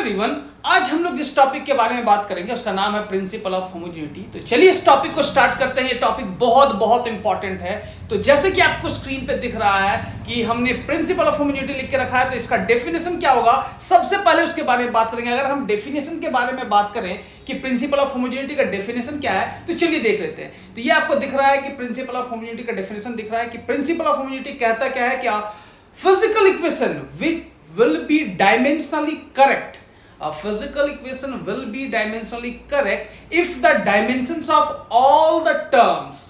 Everyone, आज हम लोग जिस टॉपिक के बारे में बात करेंगे उसका नाम है प्रिंसिपल ऑफ होमोजेनिटी। तो चलिए इस टॉपिक को स्टार्ट करते हैं। ये टॉपिक बहुत बहुत इंपॉर्टेंट है। तो जैसे कि आपको स्क्रीन पे दिख रहा है कि हमने प्रिंसिपल ऑफ होमोजेनिटी लिख के रखा है, तो इसका डेफिनेशन क्या होगा सबसे पहले उसके बारे में बात करेंगे। अगर हम डेफिनेशन के बारे में बात करें कि प्रिंसिपल ऑफ होमोजेनिटी का डेफिनेशन क्या है, तो चलिए देख लेते हैं। तो ये आपको दिख रहा है कि प्रिंसिपल ऑफ होमोजेनिटी का डेफिनेशन दिख रहा है कि प्रिंसिपल ऑफ होमोजेनिटी कहता क्या है, क्या physical equation will be dimensionally correct. A physical equation will be dimensionally correct if the dimensions of all the terms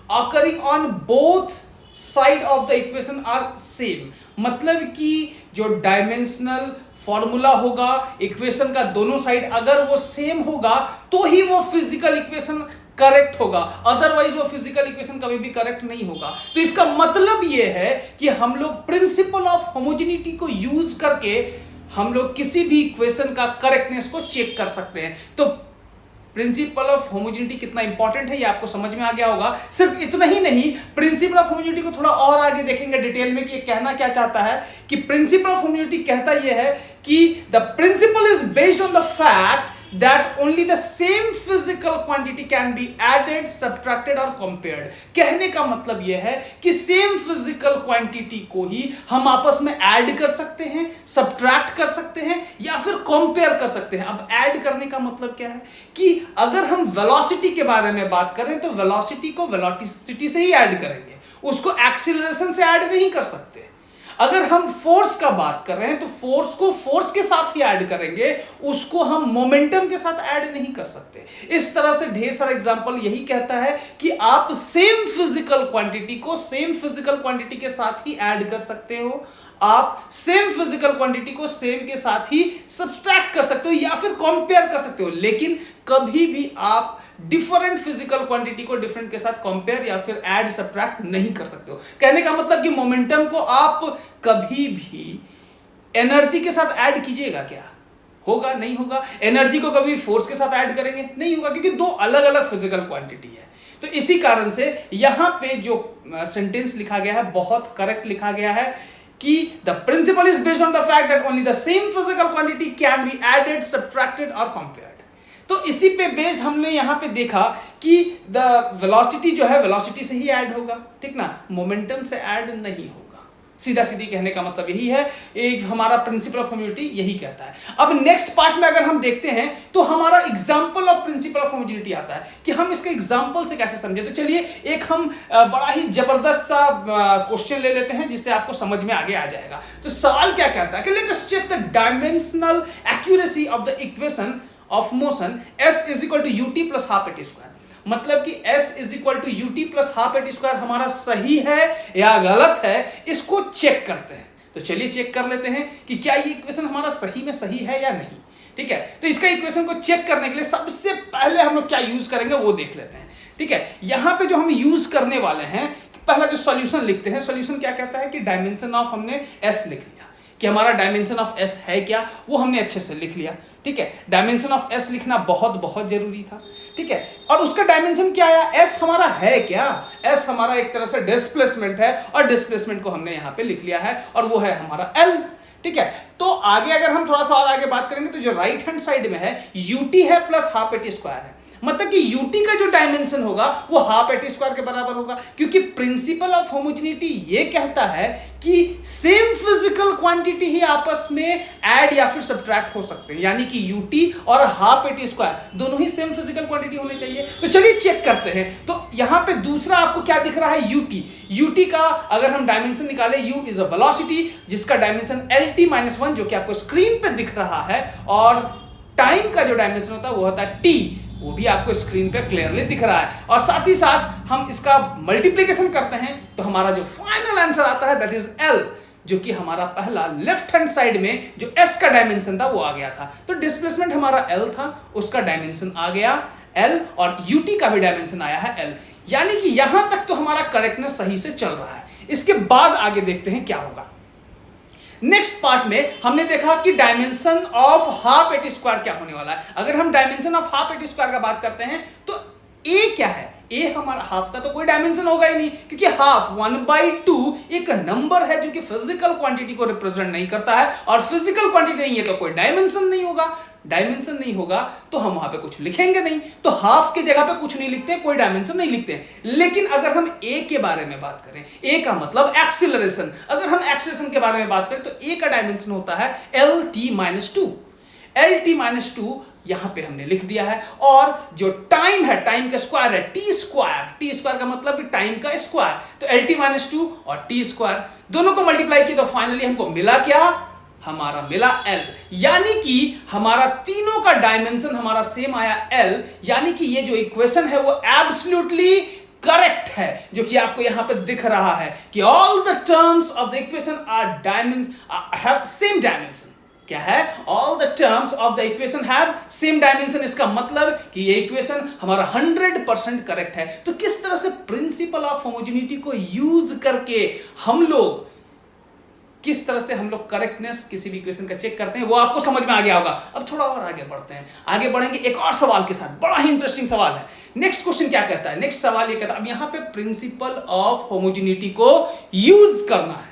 occurring on both side of the equation are same. मतलब कि जो dimensional formula होगा equation का दोनों side अगर वो same होगा तो ही वो फिजिकल इक्वेशन करेक्ट होगा, अदरवाइज वो फिजिकल इक्वेशन कभी भी करेक्ट नहीं होगा। तो इसका मतलब ये है कि हम लोग प्रिंसिपल ऑफ होमोजेनिटी को यूज करके हम लोग किसी भी इक्वेशन का करेक्टनेस को चेक कर सकते हैं। तो प्रिंसिपल ऑफ होमोजेनिटी कितना इंपॉर्टेंट है ये आपको समझ में आ गया होगा। सिर्फ इतना ही नहीं, प्रिंसिपल ऑफ होमोजेनिटी को थोड़ा और आगे देखेंगे डिटेल में कि ये कहना क्या चाहता है। कि प्रिंसिपल ऑफ होमोजेनिटी कहता यह है कि the principle is based on the fact that only the same physical quantity can be added, subtracted और compared। कहने का मतलब यह है कि सेम फिजिकल क्वांटिटी को ही हम आपस में ऐड कर सकते हैं, सब्ट्रैक्ट कर सकते हैं या फिर कंपेयर कर सकते हैं। अब ऐड करने का मतलब क्या है कि अगर हम वेलोसिटी के बारे में बात करें तो वेलोसिटी को वेलोसिटी से ही ऐड करेंगे, उसको एक्सीलरेशन से ऐड नहीं कर सकते। अगर हम फोर्स का बात कर रहे हैं तो फोर्स को फोर्स के साथ ही ऐड करेंगे, उसको हम मोमेंटम के साथ ऐड नहीं कर सकते। इस तरह से ढेर सारा एग्जांपल यही कहता है कि आप सेम फिजिकल क्वांटिटी को सेम फिजिकल क्वांटिटी के साथ ही ऐड कर सकते हो, आप सेम फिजिकल क्वांटिटी को सेम के साथ ही सब्सट्रैक्ट कर सकते हो या फिर कंपेयर कर सकते हो, लेकिन कभी भी आप डिफरेंट फिजिकल क्वांटिटी को डिफरेंट के साथ कंपेयर या फिर ऐड सब्ट्रैक्ट नहीं कर सकते हो। कहने का मतलब कि मोमेंटम को आप कभी भी एनर्जी के साथ ऐड कीजिएगा क्या होगा? नहीं होगा। एनर्जी को कभी फोर्स के साथ ऐड करेंगे? नहीं होगा, क्योंकि दो अलग अलग फिजिकल क्वांटिटी है। तो इसी कारण से यहां पे जो सेंटेंस लिखा गया है बहुत करेक्ट लिखा गया है कि the principle is based on the fact that only the same physical quantity can be added, subtracted और कंपेयर्ड। तो इसी पे बेस्ड हमने यहां पे देखा कि द वेलोसिटी जो है वेलोसिटी से ही ऐड होगा, ठीक ना, मोमेंटम से ऐड नहीं होगा। सीधा सीधी कहने का मतलब यही है, एक हमारा प्रिंसिपल ऑफ होमोजेनिटी यही कहता है। अब नेक्स्ट पार्ट में अगर हम देखते हैं तो हमारा example of principal of homogeneity आता है कि हम इसके एग्जांपल से कैसे समझे। तो चलिए एक हम बड़ा ही जबरदस्त सा क्वेश्चन ले लेते हैं जिससे आपको समझ में आगे आ जाएगा। तो सवाल क्या कहता है कि let us check the dimensional accuracy of the equation of motion s is equal to ut plus half a t square. मतलब कि s is equal to ut plus half a t square हमारा सही है या गलत है, इसको चेक करते हैं। तो चलिए चेक कर लेते हैं कि क्या ये इक्वेशन हमारा सही में सही है या नहीं। ठीक है, तो इसका इक्वेशन को चेक करने के लिए सबसे पहले हम लोग क्या यूज करेंगे वो देख लेते हैं। ठीक है, यहां पे जो हम यूज करने वाले हैं, पहला जो सॉल्यूशन लिखते हैं, सॉल्यूशन क्या कहता है कि डायमेंशन ऑफ हमने s लिख लिया कि हमारा डायमेंशन ऑफ s है क्या, वो हमने अच्छे से लिख लिया। ठीक है, डायमेंशन ऑफ s लिखना बहुत बहुत जरूरी था। ठीक है, और उसका डायमेंशन क्या आया, s हमारा है क्या, s हमारा एक तरह से डिस्प्लेसमेंट है और डिस्प्लेसमेंट को हमने यहां पे लिख लिया है और वो है हमारा l। ठीक है, तो आगे अगर हम थोड़ा सा और आगे बात करेंगे तो जो राइट हैंड साइड में है ut है प्लस हाफ एटी स्क्वायर है, मतलब कि ut का जो डायमेंशन होगा वो हाफ एटी स्क्वायर के बराबर होगा, क्योंकि प्रिंसिपल ऑफ होमोजेनिटी ये कहता है कि सेम फिजिकल क्वांटिटी ही आपस में ऐड या फिर सब्ट्रैक्ट हो सकते हैं, यानी कि ut और हाफ एटी स्क्वायर दोनों ही सेम फिजिकल क्वांटिटी होने चाहिए। तो चलिए चेक करते हैं। तो यहां पे दूसरा आपको क्या दिख रहा है, ut का अगर हम डायमेंशन निकाले, u इज अ वेलोसिटी जिसका डायमेंशन lt-1 जो कि आपको स्क्रीन पे दिख रहा है, और टाइम का जो डायमेंशन होता है वो होता है t, वो भी आपको स्क्रीन पे क्लियरली दिख रहा है। और साथ ही साथ हम इसका मल्टीप्लिकेशन करते हैं तो हमारा जो फाइनल आंसर आता है दैट इज l, जो कि हमारा पहला लेफ्ट हैंड साइड में जो s का डायमेंशन था वो आ गया था। तो डिस्प्लेसमेंट हमारा l था, उसका डायमेंशन आ गया l और ut का भी डायमेंशन आया है l, यानी कि यहां तक तो हमारा करेक्टनेस सही से चल रहा है। इसके बाद आगे देखते हैं क्या होगा। नेक्स्ट पार्ट में हमने देखा कि dimension of half a t square क्या होने वाला है। अगर हम dimension of half a t square का बात करते हैं तो ए क्या है, ए हमारा हाफ का तो कोई डायमेंशन होगा ही नहीं, क्योंकि हाफ 1/2 एक नंबर है जो कि फिजिकल क्वांटिटी को रिप्रेजेंट नहीं करता है, और फिजिकल क्वांटिटी नहीं है तो कोई डायमेंशन नहीं होगा। डायमेंशन नहीं होगा तो हम वहां पे कुछ लिखेंगे नहीं, तो हाफ की जगह पे कुछ नहीं लिखते, कोई डायमेंशन नहीं लिखते। लेकिन अगर हम ए के बारे में बात करें, ए का मतलब एक्सीलरेशन, अगर हम एक्सीलरेशन के बारे में बात करें तो ए का डायमेंशन होता है LT-2। LT-2 यहां पे हमने लिख दिया है, और जो टाइम है, टाइम का स्क्वायर है टी स्क्वायर का मतलब कि टाइम का स्क्वायर, तो LT-2 और टी स्क्वायर दोनों को मल्टीप्लाई किया तो फाइनली हमको मिला क्या, हमारा मिला L, यानी कि हमारा तीनों का डायमेंशन हमारा सेम आया L, यानी कि ये जो इक्वेशन है वो एब्सोल्युटली करेक्ट है, जो कि आपको यहां पे दिख रहा है कि all the terms of the equation have same dimension. क्या है? All the terms of the equation have same dimension. इसका मतलब कि ये इक्वेशन हमारा 100% करेक्ट है। तो किस तरह से प्रिंसिपल ऑफ होमोजेनिटी को यूज करके हम लोग करेक्टनेस किसी भी इक्वेशन का चेक करते हैं, वो आपको समझ में आ गया होगा। अब थोड़ा और आगे बढ़ते हैं, आगे बढ़ेंगे एक और सवाल के साथ, बड़ा ही इंटरेस्टिंग सवाल है। नेक्स्ट क्वेश्चन क्या कहता है? नेक्स्ट सवाल ये कहता है, अब यहां पे प्रिंसिपल ऑफ होमोजेनिटी को यूज करना है।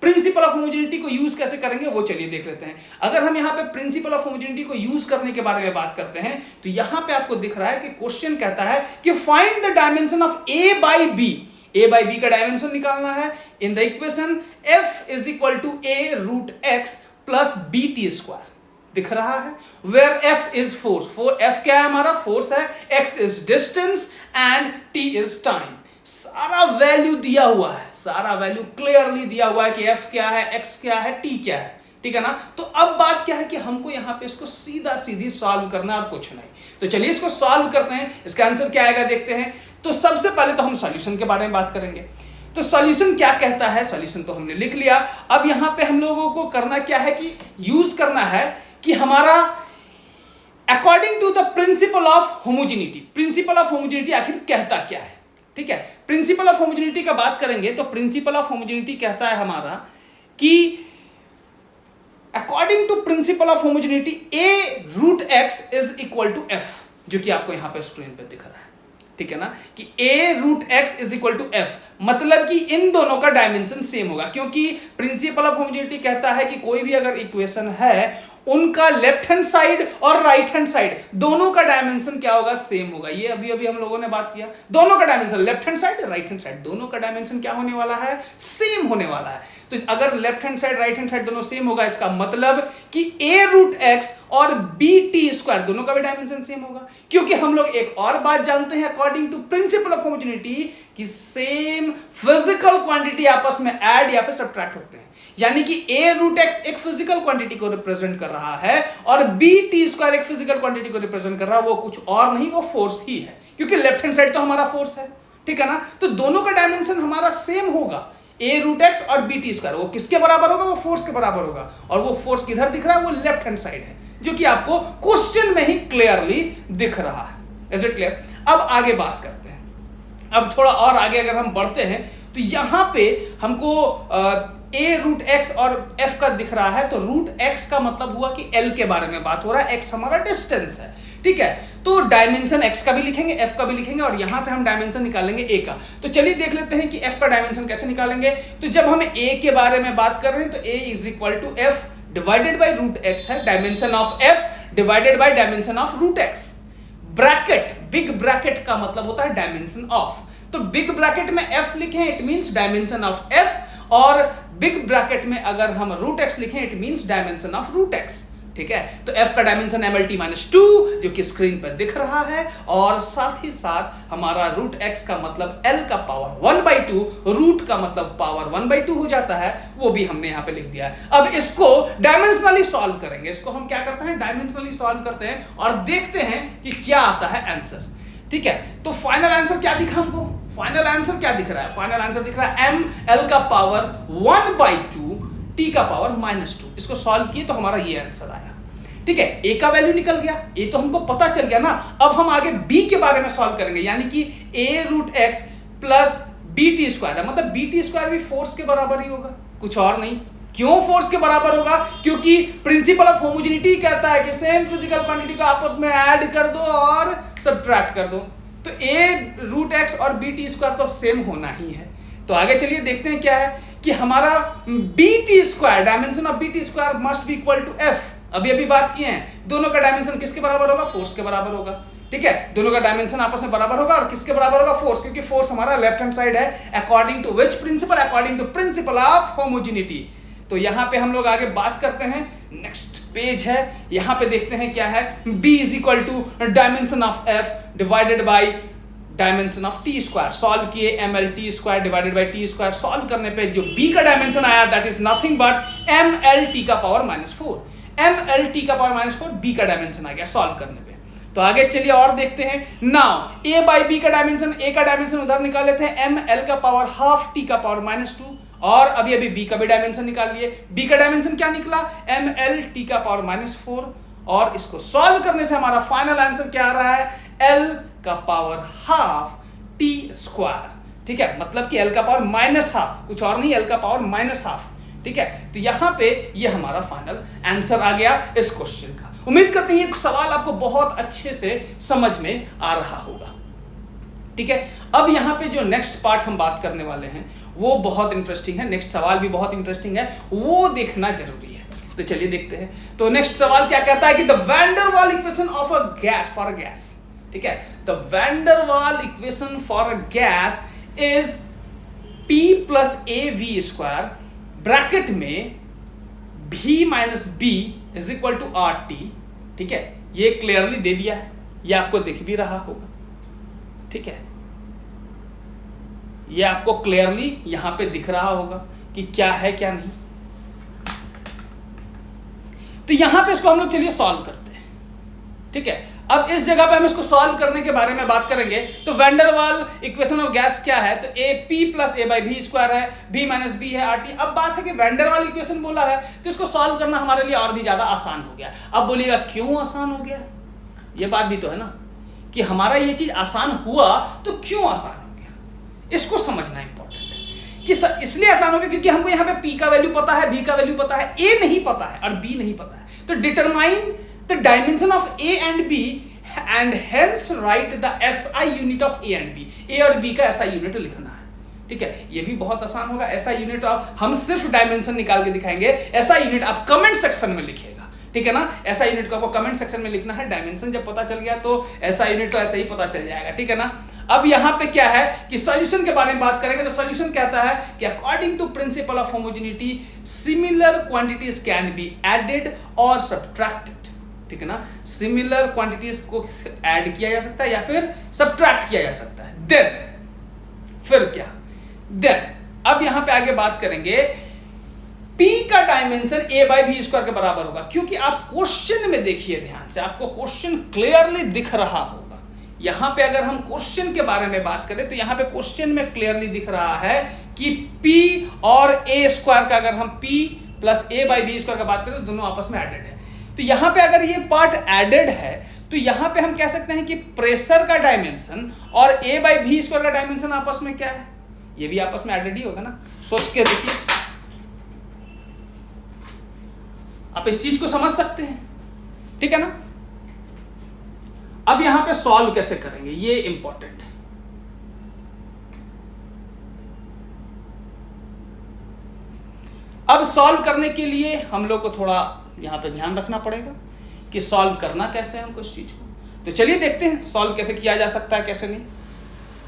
प्रिंसिपल ऑफ होमोजेनिटी को यूज कैसे करेंगे वो चलिए देख लेते हैं। अगर हम यहां पे प्रिंसिपल ऑफ होमोजेनिटी को यूज करने के बारे में बात करते हैं तो यहां पे आपको दिख रहा है कि क्वेश्चन कहता है कि find the dimension of a by b। a by b का डायमेंशन निकालना है in the equation f is equal to a√x plus bt square. दिख रहा है where f is force, f क्या है हमारा? फोर्स है, x is distance and t is time. सारा वैल्यू दिया हुआ है, सारा वैल्यू क्लियरली दिया हुआ है कि f क्या है, x क्या है, t क्या है, ठीक है ना। तो अब बात क्या है कि हमको यहां पे इसको सीधा सीधी सॉल्व करना है और कुछ नहीं। तो चलिए इसको सॉल्व करते हैं, इसका आंसर क्या आएगा देखते हैं। तो सबसे पहले तो हम सॉल्यूशन के बारे में बात करेंगे। तो सॉल्यूशन क्या कहता है? सॉल्यूशन तो हमने लिख लिया। अब यहां पे हम लोगों को करना क्या है कि यूज करना है कि हमारा according to the principle of homogeneity, principle of homogeneity आखिर कहता क्या है, ठीक है। प्रिंसिपल ऑफ होमोजेनिटी का बात करेंगे तो प्रिंसिपल ऑफ होमोजेनिटी कहता है हमारा कि according to principle of homogeneity a√x is equal to f, जो कि आपको यहां पे स्क्रीन पे दिख रहा है, ठीक है ना, कि a√x is equal to f, मतलब कि इन दोनों का डायमेंशन सेम होगा। क्योंकि प्रिंसिपल ऑफ होमोजेनिटी कहता है कि कोई भी अगर इक्वेशन है उनका लेफ्ट हैंड साइड और राइट हैंड साइड दोनों का डायमेंशन क्या होगा? सेम होगा। ये अभी अभी हम लोगों ने बात किया, दोनों का dimension left hand side right hand side दोनों का डायमेंशन क्या होने वाला है? सेम होने वाला है। तो अगर left hand side right hand side दोनों सेम होगा, इसका मतलब कि a√x और bt स्क्वायर दोनों का भी डायमेंशन सेम होगा। क्योंकि हम लोग एक और बात जानते हैं according to principle of homogeneity कि सेम फिजिकल क्वांटिटी आपस में ऐड या फिर सब्ट्रैक्ट होते हैं, यानी कि a√x एक फिजिकल क्वांटिटी को रिप्रेजेंट कर रहा है और bt स्क्वायर एक फिजिकल क्वांटिटी को रिप्रेजेंट कर रहा है, वो कुछ और नहीं, वो फोर्स ही है, क्योंकि लेफ्ट हैंड साइड तो हमारा फोर्स है, ठीक है ना। तो दोनों का डायमेंशन हमारा सेम होगा, a√x और bt स्क्वायर। वो किसके बराबर होगा? वो फोर्स के बराबर होगा, और वो फोर्स किधर दिख रहा है? वो लेफ्ट हैंड साइड है, जो कि आपको क्वेश्चन में ही क्लियरली दिख रहा है। Is it clear? अब आगे बात करते हैं। अब थोड़ा और आगे अगर हम बढ़ते हैं तो यहां पे हमको a√x और f का दिख रहा है, तो √x का मतलब हुआ कि l के बारे में बात हो रहा है, x हमारा डिस्टेंस है, ठीक है। तो डायमेंशन x का भी लिखेंगे, f का भी लिखेंगे, और यहां से हम डायमेंशन निकालेंगे a का। तो चलिए देख लेते हैं कि f का डायमेंशन कैसे निकालेंगे। तो जब हम a के बारे में बात कर रहे हैं तो a is equal to f divided by √x है, dimension of f divided by dimension of √x। Bracket, big bracket का मतलब होता है डायमेंशन ऑफ, तो बिग ब्रैकेट में f लिखें it means dimension of f, और बिग ब्रैकेट में अगर हम √x लिखें it means dimension of √x, ठीक है। तो f का डायमेंशन mLT-2 जो कि स्क्रीन पर दिख रहा है, और साथ ही साथ हमारा √x का मतलब l का पावर 1/2, रूट का मतलब पावर 1/2 हो जाता है, वो भी हमने यहां पे लिख दिया है। अब इसको डायमेंशनली सॉल्व करेंगे, इसको हम क्या करते हैं? डायमेंशनली सॉल्व करते हैं और देखते हैं कि क्या आता है आंसर, ठीक है। तो फाइनल आंसर क्या दिखा हमको? फाइनल आंसर क्या दिख रहा है? फाइनल आंसर दिख रहा है ml का पावर 1/2 t का पावर -2। इसको सॉल्व किए तो हमारा ये आंसर आया, ठीक है। a का वैल्यू निकल गया, a तो हमको पता चल गया ना। अब हम आगे b के बारे में सॉल्व करेंगे, यानी कि a√x प्लस bt स्क्वायर है, मतलब bt स्क्वायर भी फोर्स के बराबर ही होगा, कुछ और नहीं। क्यों फोर्स के बराबर होगा? क्योंकि प्रिंसिपल ऑफ होमोजेनिटी कहता है कि सेम फिजिकल क्वांटिटी को आपस में ऐड कर दो और सब्ट्रैक्ट कर दो। तो a√x और b t² तो सेम होना ही है। तो आगे चलिए देखते हैं क्या है कि हमारा bt², dimension of bt² must be equal to f। अभी बात किए हैं, दोनों का डायमेंशन किसके बराबर होगा? फोर्स के बराबर होगा। ठीक है, दोनों का डायमेंशन आपस में बराबर होगा और किसके बराबर होगा? फोर्स, क्योंकि फोर्स हमारा लेफ्ट हैंड साइड है। According to which principle? According to principle of homogeneity. तो यहां पे हम लोग आगे बात करते हैं, नेक्स्ट पेज है, यहां पे देखते हैं क्या है। b is equal to dimension of f divided by dimension of t²। Solve किए mlt² divided by t²। Solve करने पे जो b का डायमेंशन आया that is nothing but mlt⁴। mlt⁴ b का डायमेंशन आ गया सॉल्व करने पे। तो आगे चलिए और देखते हैं। नाउ a बाई b का डायमेंशन, a का डायमेंशन उधर निकाल लेते हैं, ml⁻½ t⁻²। और अभी b का भी डायमेंशन निकाल लिए। b का डायमेंशन क्या निकला? ml⁻⁴। और इसको सॉल्व करने से हमारा फाइनल आंसर क्या आ रहा है? l⁻½ t²। ठीक है, मतलब कि l⁻⁻², कुछ और नहीं, l⁻⁻²। ठीक है, तो यहां पे ये हमारा फाइनल आंसर आ गया इस क्वेश्चन का। उम्मीद करते हैं ये सवाल आपको बहुत अच्छे से समझ में आ रहा होगा। ठीक है, अब यहां पे जो नेक्स्ट पार्ट हम बात करने वाले हैं वो बहुत इंटरेस्टिंग है। नेक्स्ट सवाल भी बहुत इंटरेस्टिंग है, वो देखना जरूरी है। तो चलिए देखते हैं। तो नेक्स्ट सवाल क्या कहता है कि the van der Waals equation of a gas for a gas. ठीक है, the van der Waals equation for a gas is p + av² bracket में v - b is equal to RT। ठीक है, ये क्लियरली दे दिया है, ये आपको दिख भी रहा होगा। ठीक है, ये आपको क्लियरली यहां पे दिख रहा होगा कि क्या है क्या नहीं। तो यहां पे इसको हम लोग चलिए सॉल्व करते हैं। ठीक है, अब इस जगह पे हम इसको सॉल्व करने के बारे में बात करेंगे। तो van der Waals equation of gas क्या है? तो p + a/v² है, v - b है RT। अब बात है कि वैन डर वाल इक्वेशन बोला है तो इसको सॉल्व करना हमारे लिए और भी ज्यादा आसान हो गया। अब बोलिएगा क्यों आसान हो गया? ये बात भी तो है ना कि हमारा ये चीज आसान हुआ तो क्यों आसान हो गया, इसको समझना इंपॉर्टेंट है। कि इसलिए आसान हो गया क्योंकि हमको यहाँ पे p का वैल्यू पता है, b का वैल्यू पता है, a नहीं पता है और b नहीं पता है। तो determine the dimension of a and b and hence write the SI unit of a and b। a और b का SI यूनिट लिखना है। ठीक है, ये भी बहुत आसान होगा। SI यूनिट हम सिर्फ डायमेंशन निकाल के दिखाएंगे, SI यूनिट आप कमेंट सेक्शन में लिखिएगा। ठीक है ना, SI यूनिट को आपको कमेंट सेक्शन में लिखना है। डायमेंशन जब पता चल गया तो SI यूनिट तो ऐसे ही पता चल जाएगा। ठीक है ना। अब यहां पे क्या है कि सॉल्यूशन के बारे में बात करेंगे। तो सॉल्यूशन कहता है कि according to principle of homogeneity similar quantities can be added और सब्ट्रैक्टेड। ठीक है ना, सिमिलर क्वांटिटीज को ऐड किया जा सकता है या फिर सब्ट्रैक्ट किया जा सकता है। देन फिर क्या, देन अब यहां पे आगे बात करेंगे p का डायमेंशन a/v² के बराबर होगा। क्योंकि आप क्वेश्चन में देखिए ध्यान से, आपको क्वेश्चन क्लियरली दिख रहा होगा। यहां पे अगर हम क्वेश्चन के बारे में बात करें तो यहां पे क्वेश्चन में क्लियरली दिख रहा है कि p और a² का अगर हम p + a/v² का बात करें तो दोनों आपस में एडेड है। तो यहां पे अगर ये पार्ट एडेड है तो यहां पे हम कह सकते हैं कि प्रेशर का डायमेंशन और a/v² का डायमेंशन आपस में क्या है, ये भी आपस में एडेड ही होगा ना। सोच के देखिए, आप इस चीज को समझ सकते हैं। ठीक है ना। अब यहां पे सॉल्व कैसे करेंगे ये इंपॉर्टेंट है। अब सॉल्व करने के लिए हम लोग को थोड़ा यहां पे ध्यान रखना पड़ेगा कि सॉल्व करना कैसे है हमको इस चीज को। तो चलिए देखते हैं सॉल्व कैसे किया जा सकता है, कैसे नहीं।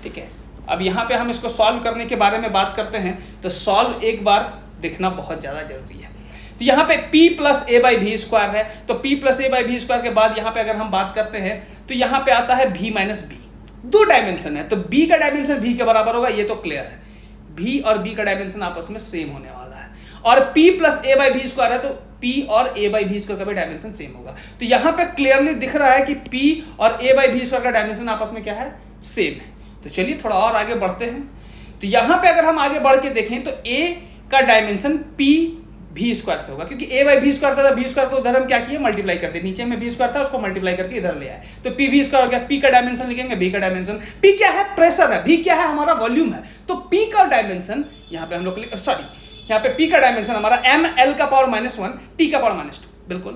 ठीक है, अब यहां पे हम इसको सॉल्व करने के बारे में बात करते हैं। तो सॉल्व एक बार देखना बहुत ज्यादा जरूरी है। तो यहां पे p + a/v² है। तो p + a/v² के बाद यहां पे अगर हम बात करते हैं तो यहां पे आता है v - b। दो डायमेंशन है तो b का डायमेंशन v के बराबर होगा, ये तो क्लियर है। v और b का डायमेंशन आपस में सेम होने वाला है। और p + a/v² है तो p और a/v² का भी डायमेंशन सेम होगा। तो यहां पे क्लियरली दिख रहा है कि p और a/v² का डायमेंशन आपस में क्या है, सेम है। तो चलिए थोड़ा और आगे बढ़ते हैं। तो यहां पे अगर हम आगे बढ़ के देखें तो a का डायमेंशन p/v² से होगा, क्योंकि a/v² था, v² को उधर हम क्या किए, मल्टीप्लाई कर दिए। नीचे में v² था, उसको मल्टीप्लाई करके इधर ले आए तो p/v² हो गया। p का डायमेंशन लिखेंगे, v का डायमेंशन, p क्या है, प्रेशर है, v क्या है, हमारा वॉल्यूम है। तो p का डायमेंशन यहां पे हम लोग यहाँ पे p का डायमेंशन हमारा ml⁻⁻1 t⁻²। बिल्कुल,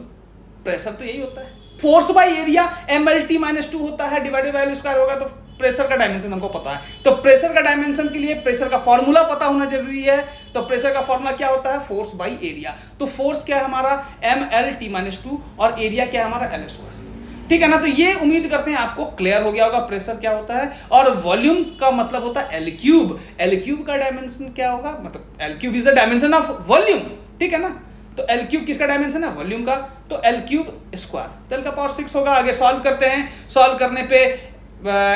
प्रेशर तो यही होता है। फोर्स बाय एरिया mlt-2 होता है, डिवाइडेड बाय L² होगा तो प्रेशर का डायमेंशन हमको पता है, तो प्रेशर का डायमेंशन के लिए प्रेशर का फॉर्मूला पता होना जरूरी है। तो प्रेशर का फॉर्मूला क्या होता है? Force by area. तो फोर्स क्या है हमारा? mL/T-2 और एरिया क्या है हमारा? L²। ठीक है ना। तो ये उम्मीद करते हैं आपको क्लियर हो गया होगा प्रेशर क्या होता है। और वॉल्यूम का मतलब होता है L3। L3 का डायमेंशन क्या होगा? मतलब L3 is the dimension of volume. ठीक है ना। तो L3 किसका डायमेंशन है? वॉल्यूम का। तो L3 स्क्वायर, तो L का पावर 6 होगा। आगे सॉल्व करते हैं। सॉल्व करने पे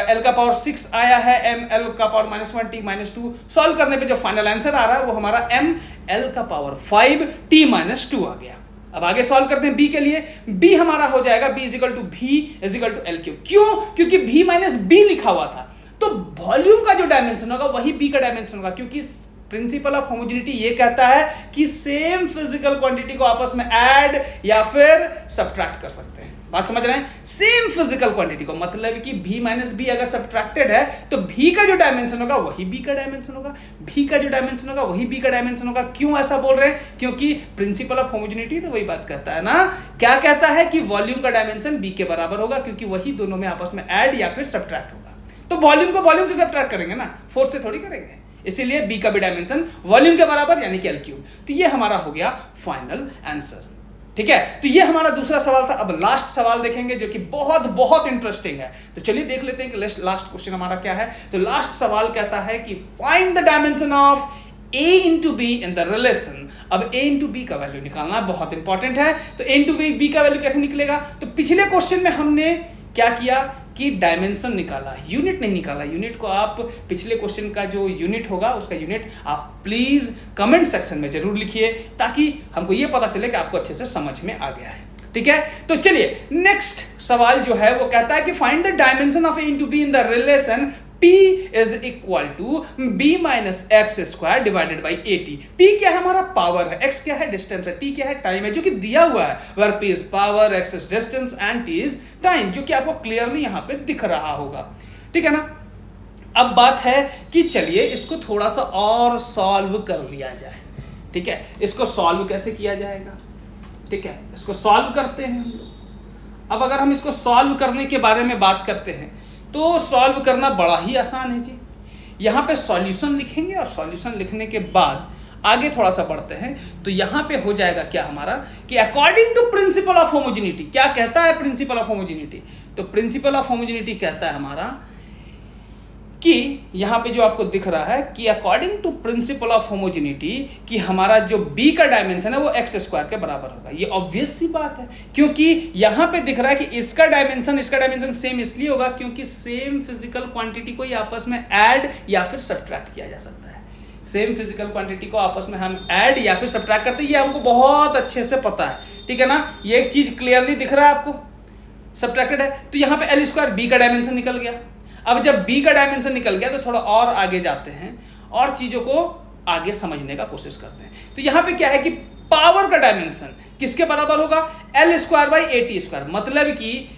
L का पावर 6 आया है, mL का पावर -1T-2। सॉल्व करने पे जो फाइनल आंसर आ रहा है वो हमारा mL का पावर 5T-2 आ गया। अब आगे सॉल्व करते हैं b के लिए। b हमारा हो जाएगा b = L3। क्यों? क्योंकि b माइनस b लिखा हुआ था, तो वॉल्यूम का जो डायमेंशन होगा वही b का डायमेंशन होगा, क्योंकि प्रिंसिपल ऑफ होमोजेनिटी ये कहता है कि सेम फिजिकल क्वांटिटी को आपस में ऐड या फिर सब्ट्रैक्ट कर सकते हैं। बात समझ रहे हैं? सेम फिजिकल क्वांटिटी को, मतलब कि v माइनस b अगर सब्ट्रैक्टेड है तो v का जो डायमेंशन होगा वही b का डायमेंशन होगा, v का जो डायमेंशन होगा वही b का डायमेंशन होगा। क्यों ऐसा बोल रहे हैं? क्योंकि प्रिंसिपल ऑफ होमोजेनिटी तो वही बात कहता है ना, क्या कहता है कि वॉल्यूम का डायमेंशन b के बराबर होगा, क्योंकि वही दोनों में आपस में ऐड या फिर सब्ट्रैक्ट होगा। तो वॉल्यूम को वॉल्यूम से सब्ट्रैक्ट करेंगे ना, फोर्स से थोड़ी करेंगे, इसीलिए b का भी डायमेंशन वॉल्यूम के बराबर यानी कि L3। तो ये हमारा हो गया फाइनल आंसर। ठीक है, तो ये हमारा दूसरा सवाल था। अब लास्ट सवाल देखेंगे जो कि बहुत बहुत इंटरेस्टिंग है। तो चलिए देख लेते हैं कि लास्ट क्वेश्चन हमारा क्या है। तो लास्ट सवाल कहता है कि find the dimension of a into b in the relation. अब a into b का वैल्यू निकालना बहुत इंपॉर्टेंट है। तो a into b का वैल्यू कैसे निकलेगा? तो पिछले क्वेश्चन में हमने क्या किया कि डायमेंशन निकाला, यूनिट नहीं निकाला। यूनिट को आप पिछले क्वेश्चन का जो यूनिट होगा उसका यूनिट आप प्लीज कमेंट सेक्शन में जरूर लिखिए, ताकि हमको ये पता चले कि आपको अच्छे से समझ में आ गया है। ठीक है, तो चलिए नेक्स्ट सवाल जो है वो कहता है कि find the dimension of a into b in the relation P is equal to b minus x square divided by at। P क्या है? हमारा पावर है, x क्या है? डिस्टेंस है, t क्या है? टाइम है, जो कि दिया हुआ है। where P is power, x is distance and t is time, जो कि आपको क्लियरली यहाँ पे दिख रहा होगा। ठीक है ना। अब बात है कि चलिए इसको थोड़ा सा और सॉल्व कर लिया जाए। ठीक है, इसको सॉल्व कैसे किया जाएगा? ठीक है, इसको सॉल्व करते हैं हम लोग। अब अगर हम इसको सॉल्व करने के बारे में बात करते हैं तो सॉल्व करना बड़ा ही आसान है जी। यहाँ पे सॉल्यूशन लिखेंगे और सॉल्यूशन लिखने के बाद आगे थोड़ा सा बढ़ते हैं। तो यहाँ पे हो जाएगा क्या हमारा कि according to principle of homogeneity, क्या कहता है प्रिंसिपल ऑफ होमोजेनिटी? तो प्रिंसिपल ऑफ होमोजेनिटी कहता है हमारा कि यहाँ पे जो आपको दिख रहा है कि according to principle of homogeneity कि हमारा जो b का डायमेंशन है वो x स्क्वायर के बराबर होगा। ये ऑब्वियस सी बात है, क्योंकि यहाँ पे दिख रहा है कि इसका डायमेंशन सेम इसलिए होगा क्योंकि सेम फिजिकल क्वांटिटी को ही आपस में ऐड या फिर सब्ट्रैक्ट किया जा सकता है। सेम फिजिकल क्वांटिटी को आपस में हम ऐड या फिर सब्ट्रैक्ट करते हैं, ये हमको बहुत अच्छे से पता है। ठीक है ना, ये एक चीज क्लियरली दिख रहा है आपको, सब्ट्रैक्टेड है। तो यहाँ पे L² b का डायमेंशन निकल गया। अब जब b का डायमेंशन निकल गया तो थोड़ा और आगे जाते हैं और चीजों को आगे समझने का कोशिश करते हैं। तो यहाँ पे क्या है कि पावर का डायमेंशन किसके बराबर होगा? L²/AT², मतलब कि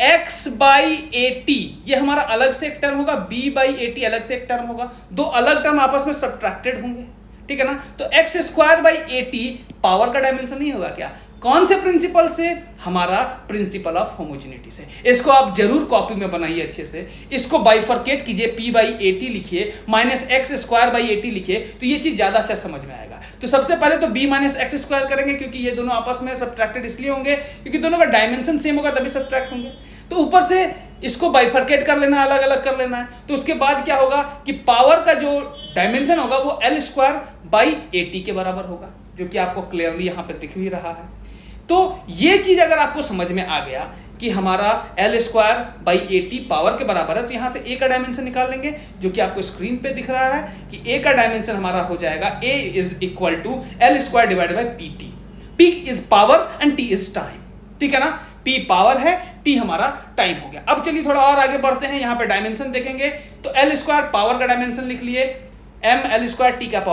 x/AT ये हमारा अलग से एक टर्म होगा, b/AT अलग से एक टर्म होगा, दो अलग टर्म आपस में सब्ट्रैक्टेड होंगे। ठीक है ना। तो x²/AT पावर का डायमेंशन नहीं होगा क्या? कौन से प्रिंसिपल से? हमारा प्रिंसिपल ऑफ होमोजेनिटी से। इसको आप जरूर कॉपी में बनाइए अच्छे से, इसको बाइफरकेट कीजिए, p/AT लिखिए -x²/AT लिखिए, तो ये चीज ज्यादा अच्छा समझ में आएगा। तो सबसे पहले तो b - x² करेंगे, क्योंकि ये दोनों आपस में सब्ट्रैक्टेड इसलिए होंगे क्योंकि दोनों का डायमेंशन सेम होगा तभी सब्ट्रैक्ट होंगे। तो ऊपर से इसको बाइफरकेट कर लेना, अलग अलग कर लेना है। तो उसके बाद क्या होगा कि पावर का जो डायमेंशन होगा वो L²/AT के बराबर होगा, जो कि आपको क्लियरली यहाँ पे दिख भी रहा है। तो ये चीज अगर आपको समझ में आ गया कि हमारा L²/AT पावर के बराबर है, तो यहां से a का डायमेंशन निकाल लेंगे, जो कि आपको स्क्रीन पे दिख रहा है कि a का डायमेंशन हमारा हो जाएगा a = L²/PT। P is power and T is time. ठीक है ना, P पावर है, T हमारा टाइम हो गया। अब चलिए थोड़ा और आगे बढ़ते हैं, यहाँ पे डायमेंशन देखेंगे। तो L² पावर का डायमेंशन लिख लिए, mL²T⁻³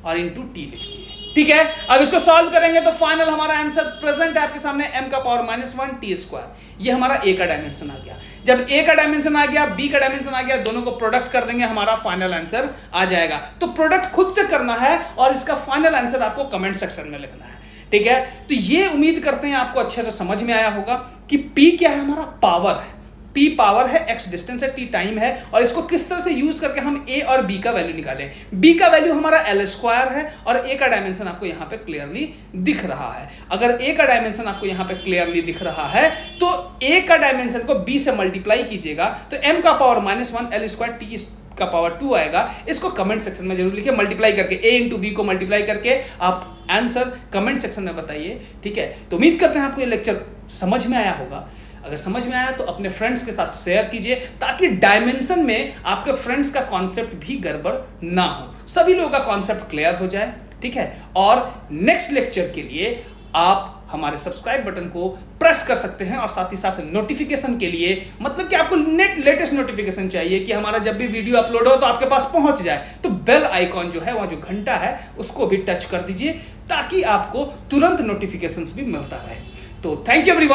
और इंटू T लिख लिए। ठीक है, अब इसको सॉल्व करेंगे तो फाइनल हमारा आंसर प्रेजेंट है आपके सामने, m⁻⁻1T²। ये हमारा a का डायमेंशन आ गया। जब a का डायमेंशन आ गया, b का डायमेंशन आ गया, दोनों को प्रोडक्ट कर देंगे, हमारा फाइनल आंसर आ जाएगा। तो प्रोडक्ट खुद से करना है और इसका फाइनल आंसर आपको कमेंट सेक्शन में लिखना है। ठीक है, तो ये उम्मीद करते हैं आपको अच्छे से समझ में आया होगा कि p क्या है? हमारा पावर है। p पावर है, x डिस्टेंस है, t टाइम है, और इसको किस तरह से यूज करके हम a और b का वैल्यू निकालें। b का वैल्यू हमारा l स्क्वायर है और a का डायमेंशन आपको यहां पे क्लियरली दिख रहा है। अगर a का डायमेंशन आपको यहां पे क्लियरली दिख रहा है तो a का डायमेंशन को b से मल्टीप्लाई कीजिएगा तो m का पावर -1 l स्क्वायर t का पावर 2 आएगा। इसको कमेंट सेक्शन में जरूर लिखिए, मल्टीप्लाई करके a इंटू बी को मल्टीप्लाई करके आप आंसर कमेंट सेक्शन में बताइए, ठीक है। तो उम्मीद करते हैं आपको ये लेक्चर समझ में आया होगा। अगर समझ में आया तो अपने फ्रेंड्स के साथ शेयर कीजिए ताकि डायमेंशन में आपके फ्रेंड्स का कॉन्सेप्ट भी गड़बड़ ना हो, सभी लोगों का कॉन्सेप्ट क्लियर हो जाए, ठीक है। और नेक्स्ट लेक्चर के लिए आप हमारे सब्सक्राइब बटन को प्रेस कर सकते हैं और साथ ही साथ नोटिफिकेशन के लिए, मतलब कि आपको लेटेस्ट नोटिफिकेशन चाहिए कि हमारा जब भी वीडियो अपलोड हो तो आपके पास पहुंच जाए, तो बेल आइकॉन जो है, वहाँ जो घंटा है उसको भी टच कर दीजिए ताकि आपको तुरंत नोटिफिकेशंस भी मिलता रहे। तो थैंक यू एवरीवन।